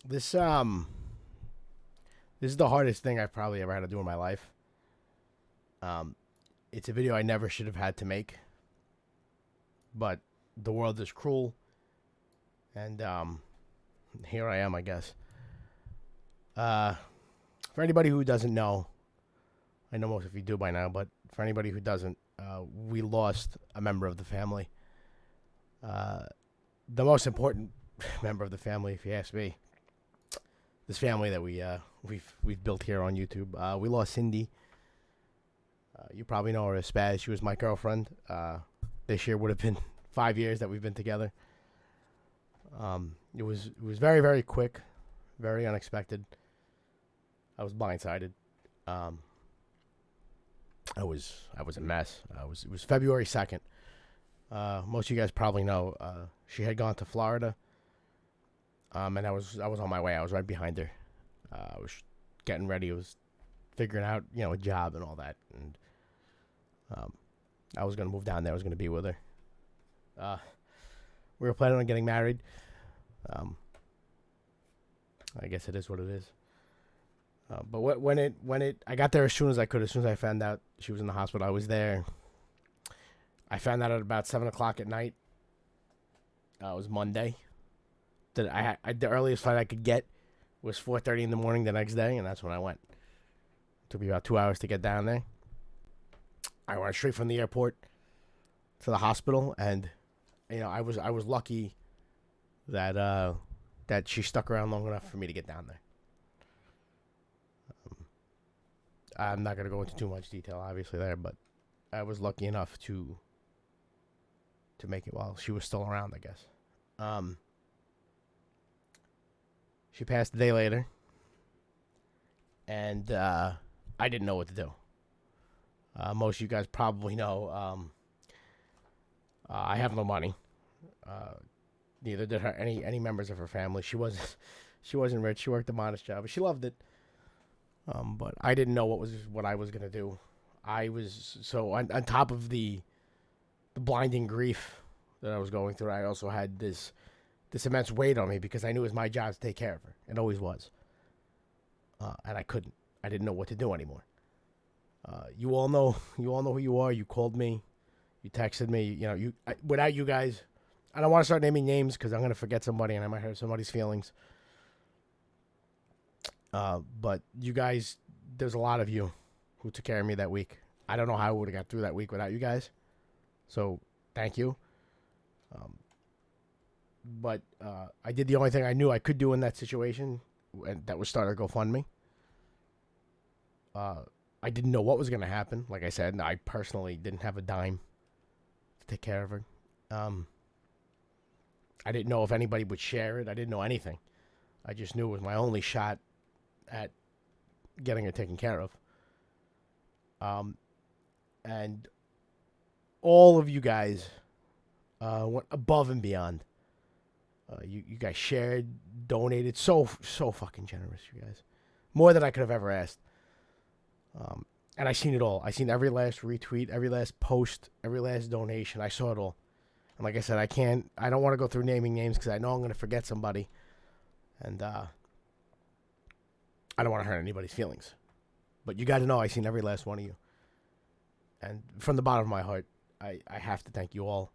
This um this is the hardest thing I've probably ever had to do in my life. Um it's a video I never should have had to make, but the world is cruel and here I am, I guess. Uh for anybody who doesn't know, I know most of you do by now, but for anybody who doesn't, we lost a member of the family. Uh the most important member of the family, if you ask me. This family that we've built here on YouTube. We lost Cindy. You probably know her as Spaz. She was my girlfriend. This year would have been 5 years that we've been together. It was very very quick, very unexpected. I was blindsided. Um, I was a mess. It was February 2nd. Most of you guys probably know. She had gone to Florida. And I was on my way. I was right behind her. I was getting ready. I was figuring out, a job and all that. And um, I was gonna move down there. I was gonna be with her. Uh, we were planning on getting married. Um, I guess it is what it is. But I got there as soon as I could. As soon as I found out she was in the hospital, I was there. I found out at about 7 o'clock at night. It was Monday. That the earliest flight I could get was 4:30 in the morning the next day, and that's when I went. It took me about 2 hours to get down there. I went straight from the airport to the hospital, and I was lucky that that she stuck around long enough for me to get down there. I'm not gonna go into too much detail, obviously there, but I was lucky enough to make it while she was still around, I guess. Um, she passed a day later, and I didn't know what to do. Most of you guys probably know I have no money. Uh, Neither did her any members of her family. She wasn't rich. She worked a modest job, but she loved it. But I didn't know what I was gonna do. I was so on top of the blinding grief that I was going through. I also had this immense weight on me because I knew it was my job to take care of her. It always was, and I couldn't. I didn't know what to do anymore. You all know. You all know who you are. You called me. You texted me. Without you guys, I don't want to start naming names because I'm gonna forget somebody and I might hurt somebody's feelings. But you guys, there's a lot of you who took care of me that week. I don't know how I would have got through that week without you guys. So thank you. Um, but I did the only thing I knew I could do in that situation, and that was start a GoFundMe. Uh, I didn't know what was going to happen. Like I said, I personally didn't have a dime to take care of her. Um, I didn't know if anybody would share it. I didn't know anything. I just knew it was my only shot at getting her taken care of. Um, and all of you guys went above and beyond. You guys shared, donated, so fucking generous, you guys, more than I could have ever asked. And I seen it all. I seen every last retweet, every last post, every last donation. I saw it all. And like I said, I don't want to go through naming names because I know I'm gonna forget somebody, and I don't want to hurt anybody's feelings. But you got to know I seen every last one of you, and from the bottom of my heart, I have to thank you all.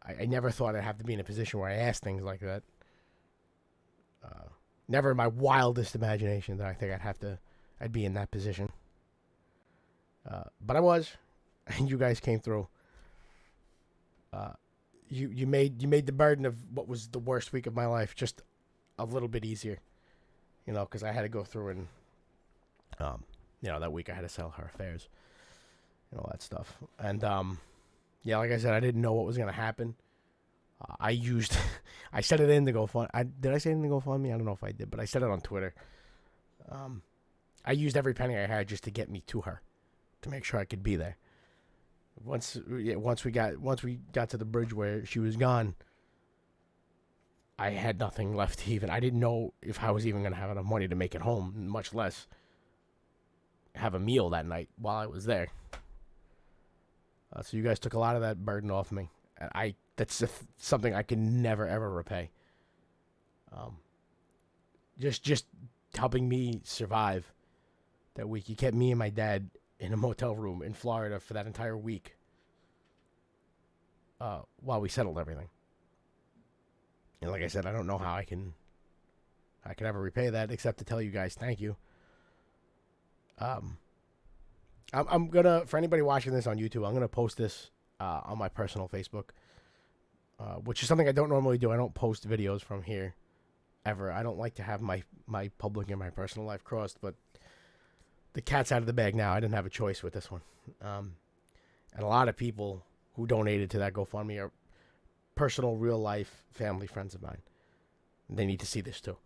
I never thought I'd have to be in a position where I asked things like that. Never in my wildest imagination that I think I'd be in that position. But I was, and you guys came through. You made the burden of what was the worst week of my life just a little bit easier, because I had to go through and, that week I had to sell her affairs and all that stuff. And yeah, like I said, I didn't know what was gonna happen. I used, I set it in to GoFund. Did I say it in the GoFundMe? I don't know if I did, but I said it on Twitter. I used every penny I had just to get me to her, to make sure I could be there. Once we got to the bridge where she was gone, I had nothing left to even. I didn't know if I was even gonna have enough money to make it home, much less have a meal that night while I was there. So you guys took a lot of that burden off me. That's something I can never ever repay. just helping me survive that week. He kept me and my dad in a motel room in Florida for that entire week while we settled everything. And like I said, I don't know how I can ever repay that except to tell you guys thank you. I'm gonna, for anybody watching this on YouTube, I'm gonna post this on my personal Facebook, which is something I don't normally do. I don't post videos from here ever. I don't like to have my public and my personal life crossed, but the cat's out of the bag now. I didn't have a choice with this one. And a lot of people who donated to that GoFundMe are personal, real life, family friends of mine. They need to see this too.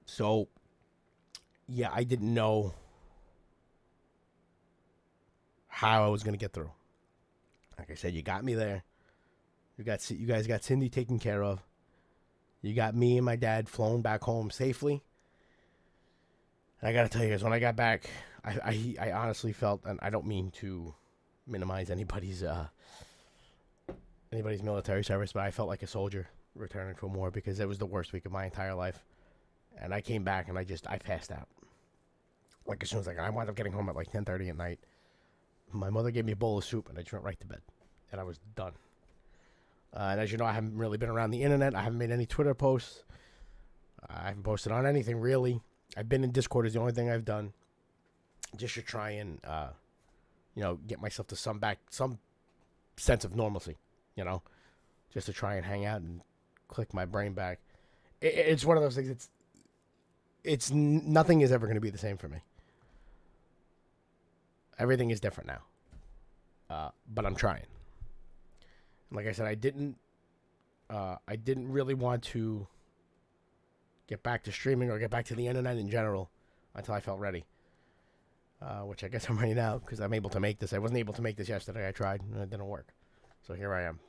So, yeah, I didn't know how I was going to get through. Like I said, you got me there. You guys got Cindy taken care of. You got me and my dad flown back home safely. And I got to tell you guys, when I got back, I honestly felt, and I don't mean to minimize anybody's military service, but I felt like a soldier returning from war because it was the worst week of my entire life. And I came back and I passed out. Like as soon as I wound up getting home at like 10:30 at night. My mother gave me a bowl of soup and I just went right to bed. And I was done. And as you know, I haven't really been around the internet. I haven't made any Twitter posts. I haven't posted on anything really. I've been in Discord is the only thing I've done. Just to try and, get myself to some sense of normalcy, just to try and hang out and click my brain back. It's one of those things. Nothing is ever going to be the same for me. Everything is different now. But I'm trying. Like I said, I didn't really want to get back to streaming or get back to the internet in general until I felt ready. Which I guess I'm ready now because I'm able to make this. I wasn't able to make this yesterday. I tried and it didn't work. So here I am.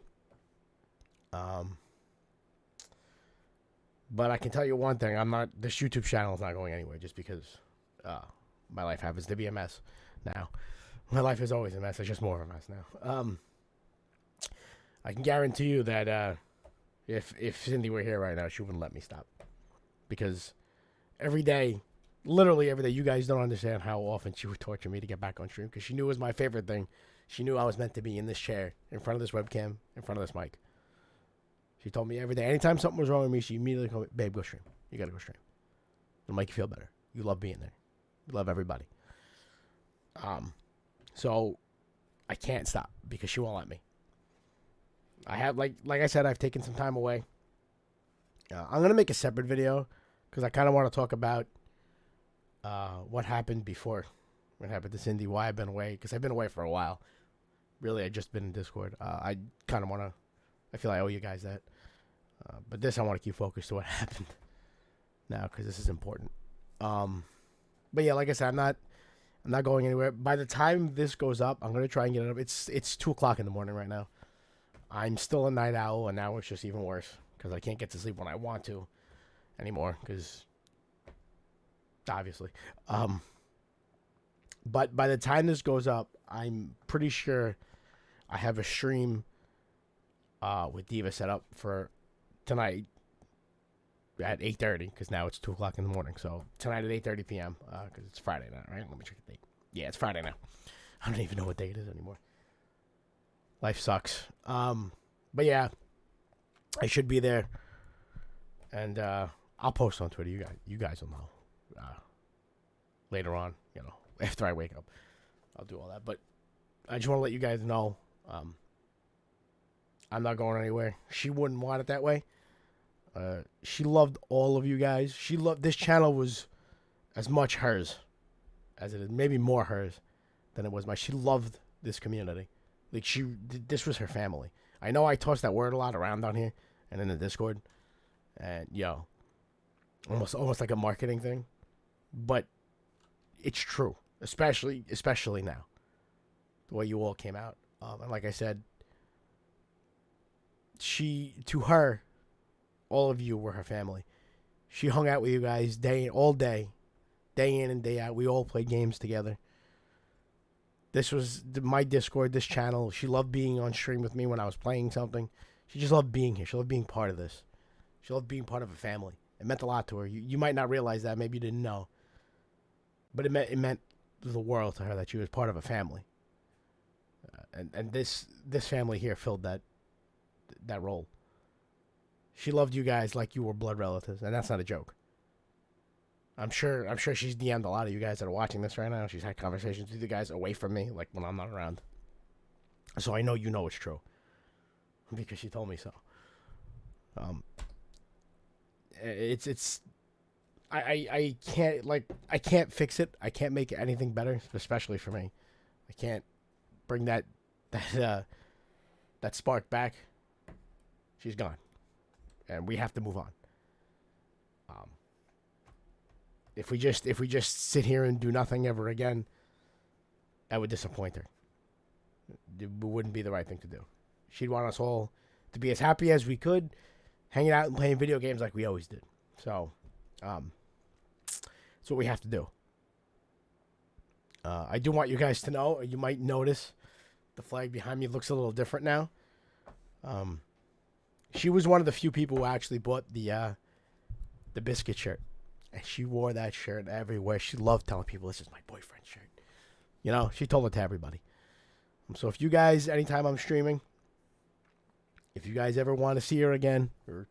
But I can tell you one thing. This YouTube channel is not going anywhere just because my life happens to be a mess now. My life is always a mess. It's just more of a mess now. I can guarantee you that if Cindy were here right now, she wouldn't let me stop. Because literally every day, you guys don't understand how often she would torture me to get back on stream. Because she knew it was my favorite thing. She knew I was meant to be in this chair, in front of this webcam, in front of this mic. She told me every day, anytime something was wrong with me, she immediately told me, babe, go stream. You got to go stream. It'll make you feel better. You love being there. You love everybody. So I can't stop because she won't let me. I have, like I said, I've taken some time away. I'm going to make a separate video because I kind of want to talk about what happened before. What happened to Cindy, why I've been away, because I've been away for a while. Really, I've just been in Discord. I kind of want to, I feel I owe you guys that. But this, I want to keep focused to what happened now because this is important. But yeah, like I said, I'm not going anywhere. By the time this goes up, I'm going to try and get it up. It's 2 o'clock in the morning right now. I'm still a night owl, and now it's just even worse because I can't get to sleep when I want to anymore because, obviously. But by the time this goes up, I'm pretty sure I have a stream with Diva set up for tonight at 8:30 because now it's 2 o'clock in the morning. So tonight at 8:30 p.m. Because it's Friday now, right? Let me check the date. Yeah, it's Friday now. I don't even know what day it is anymore. Life sucks. But yeah, I should be there, and I'll post on Twitter. You guys will know later on. After I wake up, I'll do all that. But I just want to let you guys know, I'm not going anywhere. She wouldn't want it that way. She loved all of you guys. She loved this channel was as much hers as it is, maybe more hers than it was mine. She loved this community. Like this was her family. I know I toss that word a lot around down here and in the Discord, and almost like a marketing thing, but it's true, especially now, the way you all came out. And like I said, to her, all of you were her family. She hung out with you guys all day in and day out. We all played games together. This was my Discord, this channel. She loved being on stream with me when I was playing something. She just loved being here. She loved being part of this. She loved being part of a family. It meant a lot to her. You might not realize that. Maybe you didn't know. But it meant the world to her that she was part of a family. And this family here filled that role. She loved you guys like you were blood relatives, and that's not a joke. I'm sure she's DM'd a lot of you guys that are watching this right now. She's had conversations with you guys away from me, like when I'm not around. So I know you know it's true. Because she told me so. I can't fix it. I can't make anything better, especially for me. I can't bring that spark back. She's gone, and we have to move on. If we just sit here and do nothing ever again, that would disappoint her. It wouldn't be the right thing to do. She'd want us all to be as happy as we could, hanging out and playing video games like we always did. So, that's what we have to do. I do want you guys to know, you might notice the flag behind me looks a little different now. She was one of the few people who actually bought the biscuit shirt. And she wore that shirt everywhere. She loved telling people, this is my boyfriend's shirt. You know, she told it to everybody. So if you guys, anytime I'm streaming, if you guys ever want to see her again or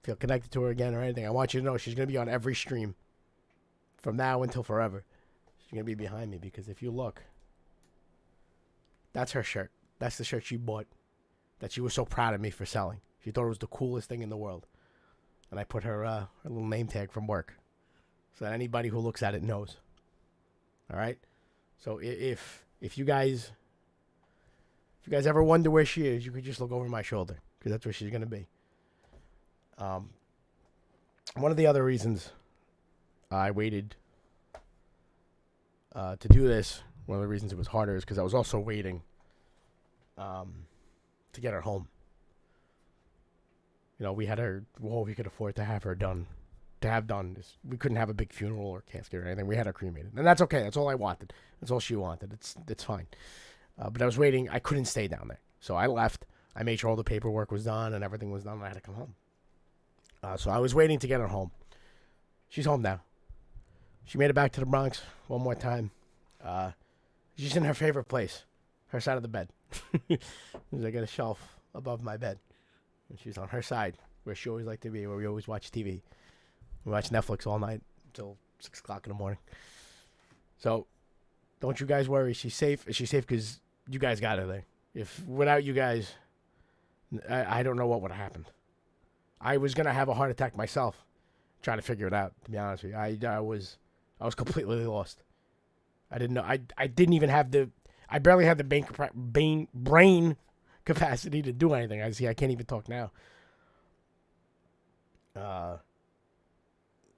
feel connected to her again or anything, I want you to know she's going to be on every stream from now until forever. She's going to be behind me because if you look, that's her shirt. That's the shirt she bought that she was so proud of me for selling. She thought it was the coolest thing in the world. And I put her little name tag from work so that anybody who looks at it knows. All right? So if you guys ever wonder where she is, you could just look over my shoulder because that's where she's going to be. One of the other reasons I waited to do this, one of the reasons it was harder is because I was also waiting to get her home. You know, we had her, well, we could afford to have her done. We couldn't have a big funeral or casket or anything. We had her cremated. And that's okay. That's all I wanted. That's all she wanted. It's fine. But I was waiting. I couldn't stay down there. So I left. I made sure all the paperwork was done and everything was done. And I had to come home. So I was waiting to get her home. She's home now. She made it back to the Bronx one more time. She's in her favorite place. Her side of the bed. I got a shelf above my bed. And she's on her side, where she always liked to be, where we always watch TV. We watch Netflix all night until 6 o'clock in the morning. So, don't you guys worry. She's safe. She's safe because you guys got her there. If without you guys, I don't know what would have happened. I was gonna have a heart attack myself, trying to figure it out. To be honest with you, I was completely lost. I didn't know. I didn't even have I barely had the brain capacity to do anything. I can't even talk now.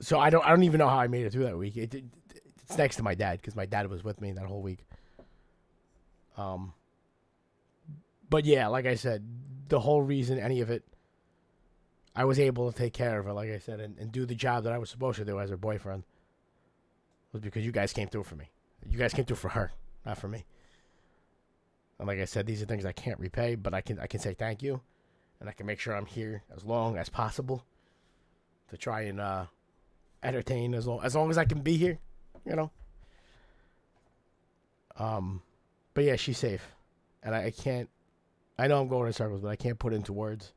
So I don't even know how I made it through that week. It's next to my dad because my dad was with me that whole week. But yeah, like I said, the whole reason any of it, I was able to take care of her, like I said, and do the job that I was supposed to do as her boyfriend, was because you guys came through for me. You guys came through for her, not for me. And like I said, these are things I can't repay, but I can say thank you, and I can make sure I'm here as long as possible to try and entertain as long as I can be here, you know. But yeah, she's safe, and I can't. I know I'm going in circles, but I can't put into words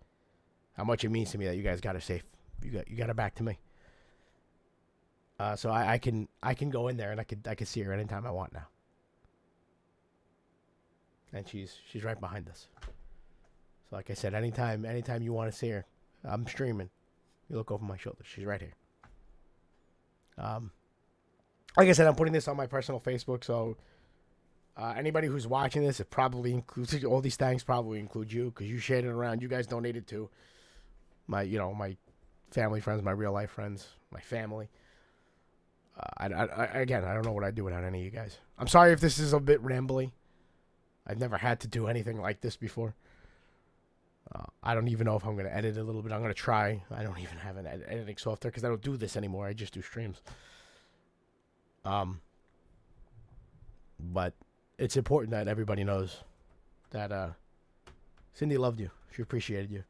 how much it means to me that you guys got her safe. You got her back to me. So I can go in there and I can see her anytime I want now. And she's right behind us. So like I said, anytime you want to see her, I'm streaming. You look over my shoulder. She's right here. Like I said, I'm putting this on my personal Facebook, so anybody who's watching this, it probably includes all these things. Probably include you because you shared it around. You guys donated to my family, friends, my real life friends, my family. I don't know what I'd do without any of you guys. I'm sorry if this is a bit rambly. I've never had to do anything like this before. I don't even know if I'm going to edit a little bit. I'm going to try. I don't even have an editing software because I don't do this anymore. I just do streams. But it's important that everybody knows that Cindy loved you. She appreciated you.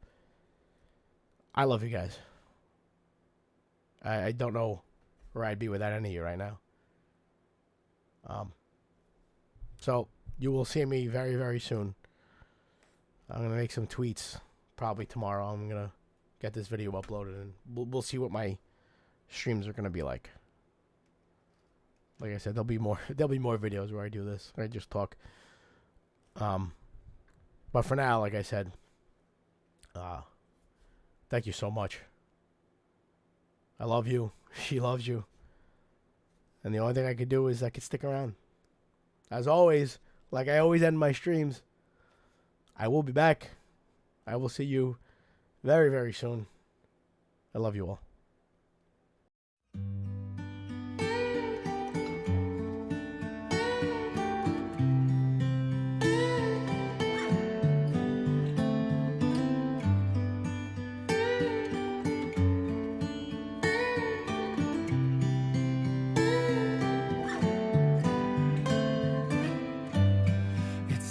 I love you guys. I don't know where I'd be without any of you right now. So you will see me very, very soon. I'm going to make some tweets probably tomorrow. I'm going to get this video uploaded, and we'll see what my streams are going to be like. Like I said, there'll be more videos where I do this. I just talk. But for now, like I said, thank you so much. I love you. She loves you. And the only thing I could do is I could stick around. As always, like I always end my streams, I will be back. I will see you very, very soon. I love you all.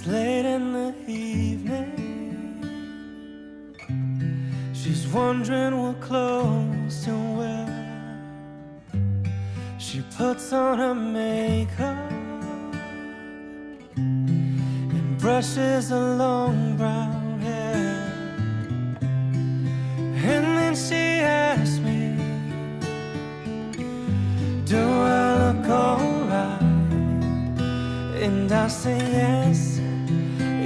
Late in the evening, she's wondering what clothes to wear. She puts on her makeup and brushes her long brown hair. And then she asks me, do I look alright? And I say yes.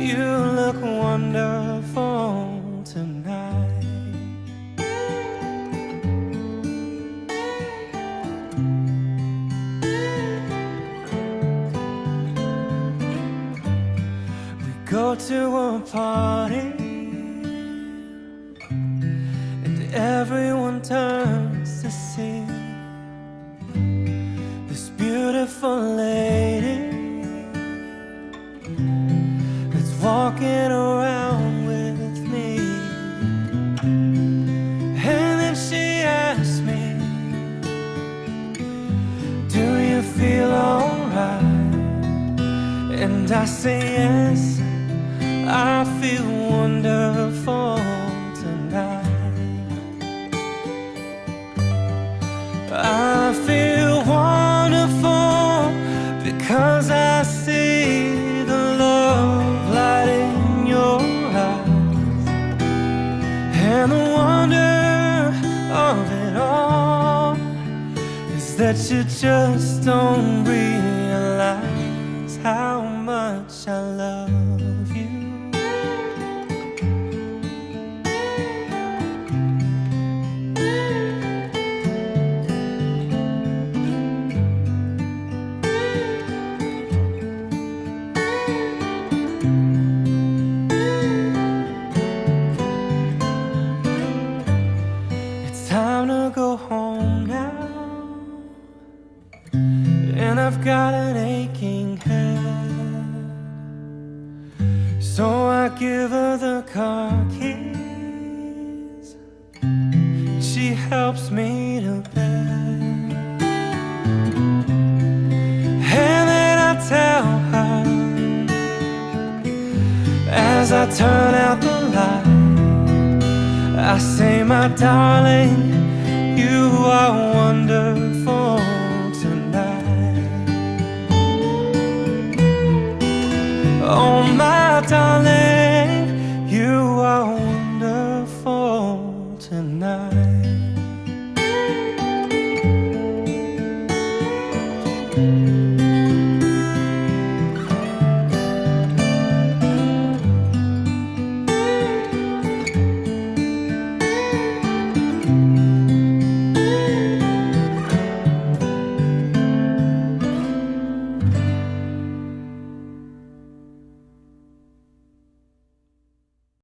You look wonderful tonight. We go to a party and everyone turns to see this beautiful lady walking around with me. And then she asked me, do you feel alright? And I say yes, I feel wonderful tonight. I feel wonderful because I see the love light in your eyes, and the wonder of it all is that you just don't realize how much I love you. Time to go home now, and I've got an aching head. So I give her the car keys. She helps me to bed, and then I tell her, as I turn out the light, I say, my darling, you are wonderful tonight. Oh, my darling, you are wonderful tonight.